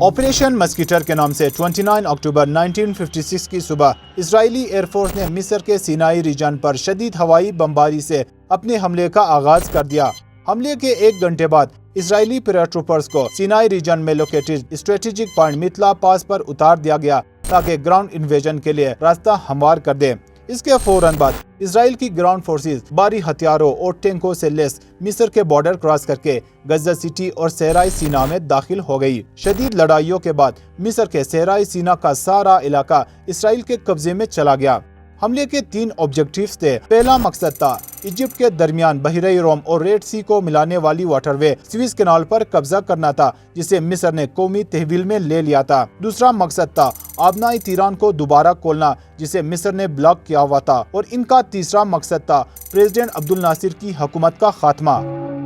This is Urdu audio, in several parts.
آپریشن مسکیٹر کے نام سے 29 اکتوبر 1956 کی صبح اسرائیلی ایئر فورس نے مصر کے سینائی ریجن پر شدید ہوائی بمباری سے اپنے حملے کا آغاز کر دیا۔ حملے کے 1 گھنٹے بعد اسرائیلی پیراٹروپرز کو سینائی ریجن میں لوکیٹڈ اسٹریٹجک پوائنٹ متلا پاس پر اتار دیا گیا تاکہ گراؤنڈ انویژن کے لیے راستہ ہموار کر دے۔ اس کے فوراً بعد اسرائیل کی گراؤنڈ فورسز بھاری ہتھیاروں اور ٹینکوں سے لیس مصر کے بارڈر کراس کر کے غزہ سٹی اور صحرائے سینا میں داخل ہو گئی۔ شدید لڑائیوں کے بعد مصر کے صحرائے سینا کا سارا علاقہ اسرائیل کے قبضے میں چلا گیا۔ حملے کے 3 آبجیکٹیوز تھے۔ پہلا مقصد تھا ایجپٹ کے درمیان بحیرہ روم اور ریڈ سی کو ملانے والی واٹر وے سویز کینال پر قبضہ کرنا تھا، جسے مصر نے قومی تحویل میں لے لیا تھا۔ دوسرا مقصد تھا آبنائے تیران کو دوبارہ کھولنا، جسے مصر نے بلاک کیا ہوا تھا، اور ان کا تیسرا مقصد تھا پریزیڈنٹ عبد الناصر کی حکومت کا خاتمہ۔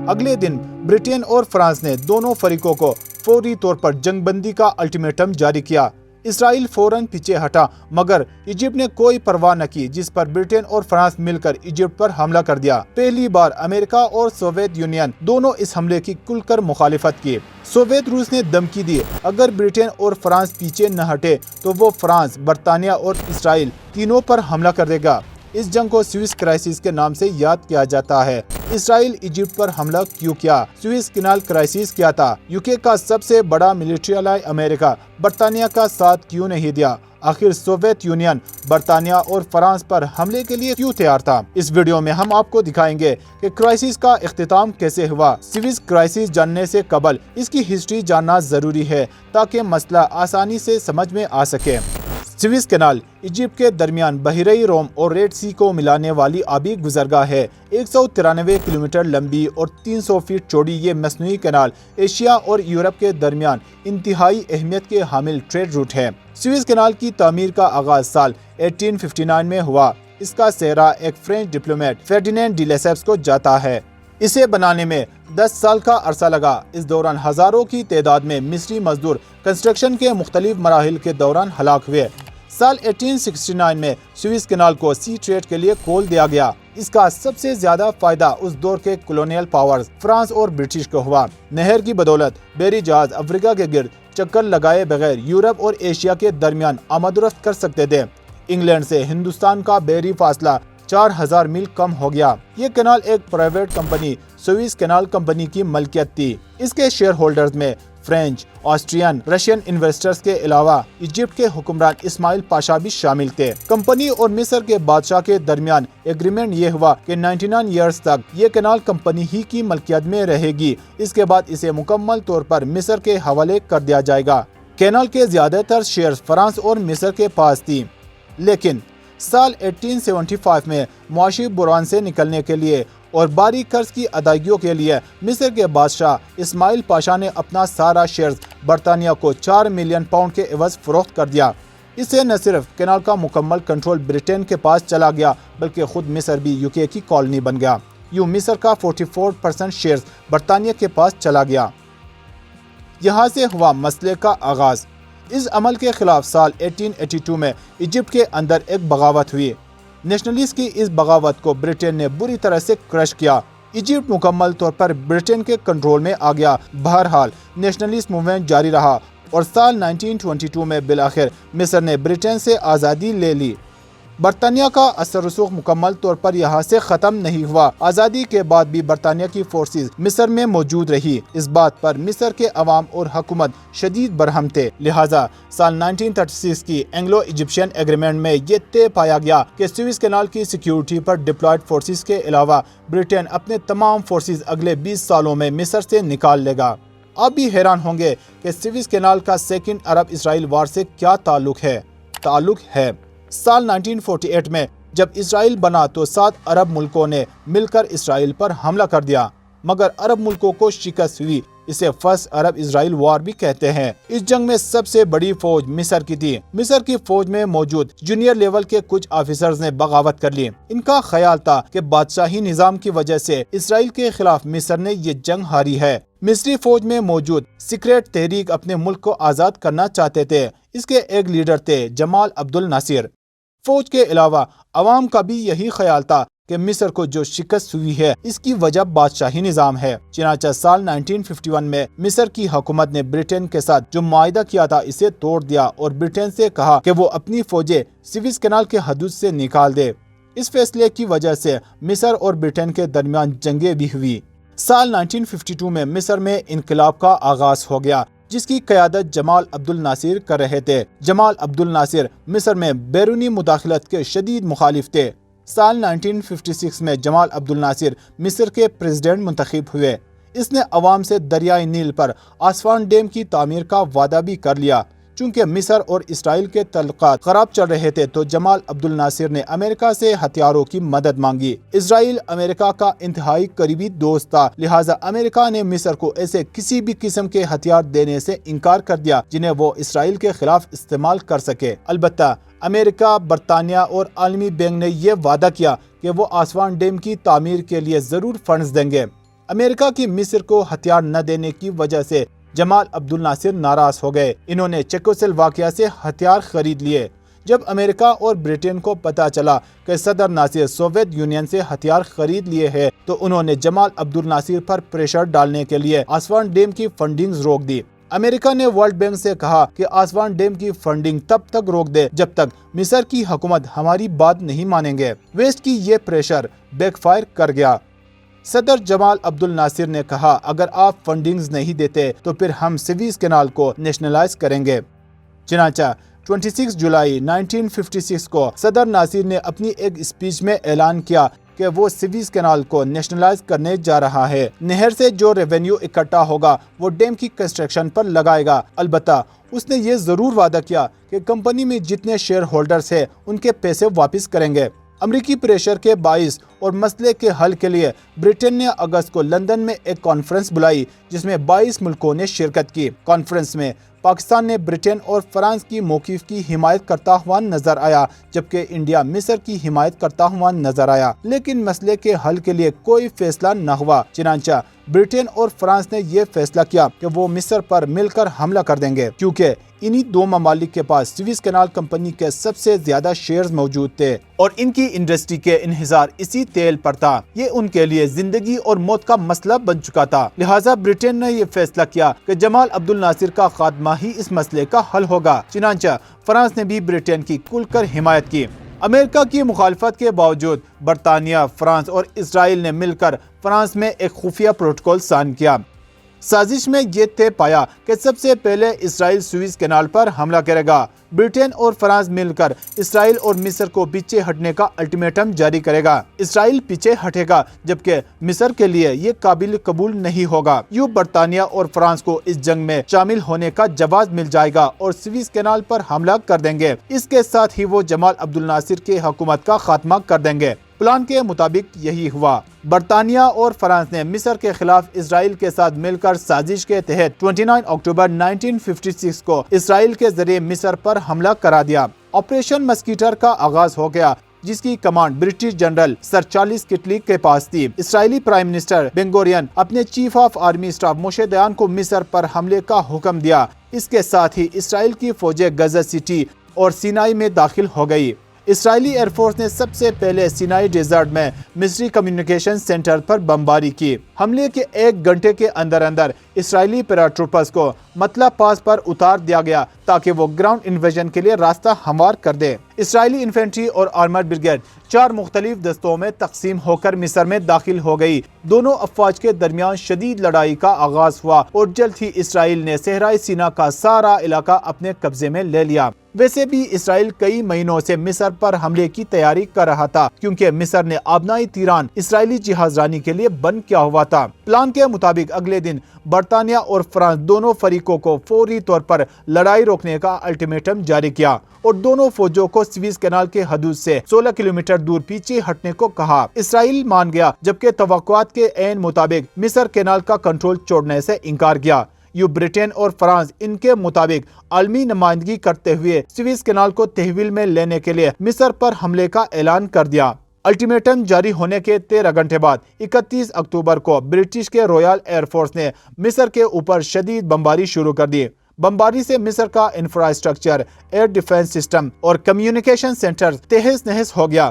اگلے دن برٹین اور فرانس نے دونوں فریقوں کو فوری طور پر جنگ بندی کا الٹیمیٹم جاری کیا۔ اسرائیل فوراً پیچھے ہٹا، مگر ایجپٹ نے کوئی پرواہ نہ کی، جس پر برٹین اور فرانس مل کر ایجپٹ پر حملہ کر دیا۔ پہلی بار امریکہ اور سوویت یونین دونوں اس حملے کی کھل کر مخالفت کی۔ سوویت روس نے دھمکی دی اگر برٹین اور فرانس پیچھے نہ ہٹے تو وہ فرانس، برطانیہ اور اسرائیل تینوں پر حملہ کر دے گا۔ اس جنگ کو سوئس کرائسس کے نام سے یاد کیا جاتا ہے۔ اسرائیل ایجپٹ پر حملہ کیوں کیا؟ سوئس کینال کرائسس کیا تھا؟ یوکے کا سب سے بڑا ملٹری الائی امریکہ برطانیہ کا ساتھ کیوں نہیں دیا؟ آخر سوویت یونین برطانیہ اور فرانس پر حملے کے لیے کیوں تیار تھا؟ اس ویڈیو میں ہم آپ کو دکھائیں گے کہ کرائسس کا اختتام کیسے ہوا۔ سوئس کرائسس جاننے سے قبل اس کی ہسٹری جاننا ضروری ہے تاکہ مسئلہ آسانی سے سمجھ میں آ سکے۔ سوئس کینال ایجپٹ کے درمیان بحیرہ روم اور ریڈ سی کو ملانے والی آبی گزرگاہ ہے۔ 193 کلومیٹر لمبی اور 300 فٹ چوڑی یہ مصنوعی کینال ایشیا اور یورپ کے درمیان انتہائی اہمیت کے حامل ٹریڈ روٹ ہے۔ سوئس کینال کی تعمیر کا آغاز سال 1859 میں ہوا۔ اس کا سہرا ایک فرینچ ڈپلومیٹ فرڈینینڈ ڈی لیسپس کو جاتا ہے۔ اسے بنانے میں 10 سال کا عرصہ لگا۔ اس دوران ہزاروں کی تعداد میں مصری مزدور کنسٹرکشن کے مختلف مراحل کے دوران ہلاک ہوئے۔ سال 1869 میں سوئس کینال کو سی ٹریڈ کے لیے کھول دیا گیا۔ اس کا سب سے زیادہ فائدہ اس دور کے کولونیل پاورز فرانس اور برٹش کو ہوا۔ نہر کی بدولت بحری جہاز افریقہ کے گرد چکر لگائے بغیر یورپ اور ایشیا کے درمیان آمد و رفت کر سکتے تھے۔ انگلینڈ سے ہندوستان کا بحری فاصلہ 4000 میل کم ہو گیا۔ یہ کینال ایک private company Swiss canal company کی ملکیت تھی۔ اس کے شیئر ہولڈرز میں فرینچ، آسٹرین، رشین انویسٹرز کے علاوہ ایجپٹ کے حکمران اسماعیل پاشا بھی شامل تھے۔ کمپنی اور مصر کے بادشاہ کے درمیان ایگریمنٹ یہ ہوا کہ 99 ایئرز تک یہ کینال کمپنی ہی کی ملکیت میں رہے گی۔ اس کے بعد اسے مکمل طور پر مصر کے حوالے کر دیا جائے گا۔ کینال کے زیادہ تر شیئرز فرانس اور مصر کے پاس تھی، لیکن سال 1875 میں معاشی بحران سے نکلنے کے لیے اور بھاری قرض کی ادائیگیوں کے لیے مصر کے بادشاہ اسماعیل پاشا نے اپنا سارا شیئرز برطانیہ کو 4 ملین پاؤنڈ کے عوض فروخت کر دیا۔ اس سے نہ صرف کینال کا مکمل کنٹرول برٹین کے پاس چلا گیا بلکہ خود مصر بھی یوکے کی کالونی بن گیا۔ یوں مصر کا 44% شیئرز برطانیہ کے پاس چلا گیا۔ یہاں سے ہوا مسئلے کا آغاز۔ اس عمل کے خلاف سال 1882 میں ایجپٹ کے اندر ایک بغاوت ہوئی۔ نیشنلسٹ کی اس بغاوت کو برٹین نے بری طرح سے کرش کیا۔ ایجپٹ مکمل طور پر برٹین کے کنٹرول میں آ گیا۔ بہرحال نیشنلسٹ موومنٹ جاری رہا اور سال 1922 میں بالآخر مصر نے برٹین سے آزادی لے لی۔ برطانیہ کا اثر رسوخ مکمل طور پر یہاں سے ختم نہیں ہوا۔ آزادی کے بعد بھی برطانیہ کی فورسز مصر میں موجود رہی۔ اس بات پر مصر کے عوام اور حکومت شدید برہم تھے، لہٰذا سال 1936 کی اینگلو ایجپشین ایگریمنٹ میں یہ طے پایا گیا کہ سوئس کینال کی سیکیورٹی پر ڈپلائڈ فورسز کے علاوہ برٹین اپنے تمام فورسز اگلے 20 سالوں میں مصر سے نکال لے گا۔ آپ بھی حیران ہوں گے کہ سوئس کینال کا سیکنڈ عرب اسرائیل وار سے کیا تعلق ہے۔ سال 1948 میں جب اسرائیل بنا تو 7 عرب ملکوں نے مل کر اسرائیل پر حملہ کر دیا، مگر عرب ملکوں کو شکست ہوئی۔ اسے فرسٹ عرب اسرائیل وار بھی کہتے ہیں۔ اس جنگ میں سب سے بڑی فوج مصر کی تھی۔ مصر کی فوج میں موجود جونیئر لیول کے کچھ آفیسرز نے بغاوت کر لی۔ ان کا خیال تھا کہ بادشاہی نظام کی وجہ سے اسرائیل کے خلاف مصر نے یہ جنگ ہاری ہے۔ مصری فوج میں موجود سیکریٹ تحریک اپنے ملک کو آزاد کرنا چاہتے تھے۔ اس کے ایک لیڈر تھے جمال عبد الناصر۔ فوج کے علاوہ عوام کا بھی یہی خیال تھا کہ مصر کو جو شکست ہوئی ہے اس کی وجہ بادشاہی نظام ہے۔ چنانچہ سال 1951 میں مصر کی حکومت نے برٹن کے ساتھ جو معاہدہ کیا تھا اسے توڑ دیا اور برٹن سے کہا کہ وہ اپنی فوجیں سویز کینال کے حدود سے نکال دے۔ اس فیصلے کی وجہ سے مصر اور برٹن کے درمیان جنگیں بھی ہوئی۔ سال 1952 میں مصر میں انقلاب کا آغاز ہو گیا جس کی قیادت جمال عبد الناصر کر رہے تھے۔ جمال عبد الناصر مصر میں بیرونی مداخلت کے شدید مخالف تھے۔ سال 1956 میں جمال عبد الناصر مصر کے پریزیڈنٹ منتخب ہوئے۔ اس نے عوام سے دریائے نیل پر آسوان ڈیم کی تعمیر کا وعدہ بھی کر لیا۔ چونکہ مصر اور اسرائیل کے تعلقات خراب چل رہے تھے تو جمال عبد الناصر نے امریکہ سے ہتھیاروں کی مدد مانگی۔ اسرائیل امریکہ کا انتہائی قریبی دوست تھا، لہٰذا امریکہ نے مصر کو ایسے کسی بھی قسم کے ہتھیار دینے سے انکار کر دیا جنہیں وہ اسرائیل کے خلاف استعمال کر سکے۔ البتہ امریکہ، برطانیہ اور عالمی بینک نے یہ وعدہ کیا کہ وہ آسوان ڈیم کی تعمیر کے لیے ضرور فنڈز دیں گے۔ امریکہ کی مصر کو ہتھیار نہ دینے کی وجہ سے جمال عبد الناصر ناراض ہو گئے۔ انہوں نے چیکوسلواکیہ سے ہتھیار خرید لیے۔ جب امریکہ اور برٹن کو پتا چلا کہ صدر ناصر سوویت یونین سے ہتھیار خرید لیے ہیں تو انہوں نے جمال عبد الناصر پر پریشر ڈالنے کے لیے آسوان ڈیم کی فنڈنگ روک دی۔ امریکہ نے ورلڈ بینک سے کہا کہ آسوان ڈیم کی فنڈنگ تب تک روک دے جب تک مصر کی حکومت ہماری بات نہیں مانیں گے۔ ویسٹ کی یہ پریشر بیک فائر کر گیا۔ صدر جمال عبد الناصر نے کہا اگر آپ فنڈنگز نہیں دیتے تو پھر ہم سویز کینال کو نیشنلائز کریں گے۔ چنانچہ 26 جولائی 1956 کو صدر ناصر نے اپنی ایک اسپیچ میں اعلان کیا کہ وہ سویز کینال کو نیشنلائز کرنے جا رہا ہے۔ نہر سے جو ریونیو اکٹھا ہوگا وہ ڈیم کی کنسٹرکشن پر لگائے گا۔ البتہ اس نے یہ ضرور وعدہ کیا کہ کمپنی میں جتنے شیئر ہولڈرز ہیں ان کے پیسے واپس کریں گے۔ امریکی پریشر کے باعث اور مسئلے کے حل کے لیے برٹن نے اگست کو لندن میں ایک کانفرنس بلائی جس میں 22 ملکوں نے شرکت کی۔ کانفرنس میں پاکستان نے برٹن اور فرانس کی موقف کی حمایت کرتا ہوا نظر آیا جبکہ انڈیا مصر کی حمایت کرتا ہوا نظر آیا، لیکن مسئلے کے حل کے لیے کوئی فیصلہ نہ ہوا۔ چنانچہ برٹن اور فرانس نے یہ فیصلہ کیا کہ وہ مصر پر مل کر حملہ کر دیں گے کیونکہ انہی دو ممالک کے پاس سویز کینال کمپنی کے سب سے زیادہ شیئرز موجود تھے اور ان کی انڈسٹری کے انحصار اسی تیل پر تھا۔ یہ ان کے لیے زندگی اور موت کا مسئلہ بن چکا تھا، لہٰذا برٹن نے یہ فیصلہ کیا کہ جمال عبد الناصر کا خاتمہ ہی اس مسئلے کا حل ہوگا۔ چنانچہ فرانس نے بھی برٹن کی کھل کر حمایت کی۔ امریکہ کی مخالفت کے باوجود برطانیہ، فرانس اور اسرائیل نے مل کر فرانس میں ایک خفیہ پروٹوکول سائن کیا۔ سازش میں یہ طے پایا کہ سب سے پہلے اسرائیل سویز کینال پر حملہ کرے گا۔ برٹن اور فرانس مل کر اسرائیل اور مصر کو پیچھے ہٹنے کا الٹیمیٹم جاری کرے گا۔ اسرائیل پیچھے ہٹے گا جبکہ مصر کے لیے یہ قابل قبول نہیں ہوگا۔ یوں برطانیہ اور فرانس کو اس جنگ میں شامل ہونے کا جواز مل جائے گا اور سویز کینال پر حملہ کر دیں گے۔ اس کے ساتھ ہی وہ جمال عبد الناصر کی حکومت کا خاتمہ کر دیں گے۔ پلان کے مطابق یہی ہوا۔ برطانیہ اور فرانس نے مصر کے خلاف اسرائیل کے ساتھ مل کر سازش کے تحت 29 اکتوبر 1956 کو اسرائیل کے ذریعے مصر پر حملہ کرا دیا۔ آپریشن مسکیٹر کا آغاز ہو گیا جس کی command British general sir Charles Keightley کے پاس تھی۔ اسرائیلی پرائم منسٹر بن گورین اپنے chief of army staff Moshe Dayan کو مصر پر حملے کا حکم دیا۔ اس کے ساتھ ہی اسرائیل کی فوجیں غزہ سٹی اور سینائی میں داخل ہو گئی۔ اسرائیلی ایئر فورس نے سب سے پہلے سینائی ڈیزرٹ میں مصری کمیونیکیشن سینٹر پر بمباری کی۔ حملے کے 1 گھنٹے کے اندر اسرائیلی پیراٹروپرز کو مطلع پاس پر اتار دیا گیا تاکہ وہ گراؤنڈ انویژن کے لیے راستہ ہموار کر دے۔ اسرائیلی انفینٹری اور آرمرڈ بریگیڈ 4 مختلف دستوں میں تقسیم ہو کر مصر میں داخل ہو گئی۔ دونوں افواج کے درمیان شدید لڑائی کا آغاز ہوا اور جلد ہی اسرائیل نے صحرائے سینا کا سارا علاقہ اپنے قبضے میں لے لیا۔ ویسے بھی اسرائیل کئی مہینوں سے مصر پر حملے کی تیاری کر رہا تھا کیونکہ مصر نے آبنائی تیران اسرائیلی جہاز رانی کے لیے بند کیا ہوا تھا۔ پلان کے مطابق اگلے دن برطانیہ اور فرانس دونوں فریقوں کو فوری طور پر لڑائی روکنے کا الٹیمیٹم جاری کیا اور دونوں فوجوں کو سویز کینال کے حدود سے 16 کلومیٹر دور پیچھے ہٹنے کو کہا۔ اسرائیل مان گیا جبکہ توقعات کے عین مطابق مصر کینال کا کنٹرول چھوڑنے سے انکار کیا۔ یوں برٹن اور فرانس ان کے مطابق عالمی نمائندگی کرتے ہوئے سویز کینال کو تحویل میں لینے کے لیے مصر پر حملے کا اعلان کر دیا۔ الٹیمیٹم جاری ہونے کے 13 گھنٹے بعد 31 اکتوبر کو برٹش کے رویال ایئر فورس نے مصر کے اوپر شدید بمباری شروع کر دی۔ بمباری سے مصر کا انفراسٹرکچر، ایئر ڈیفنس سسٹم اور کمیونیکیشن سینٹر تہس نہس ہو گیا۔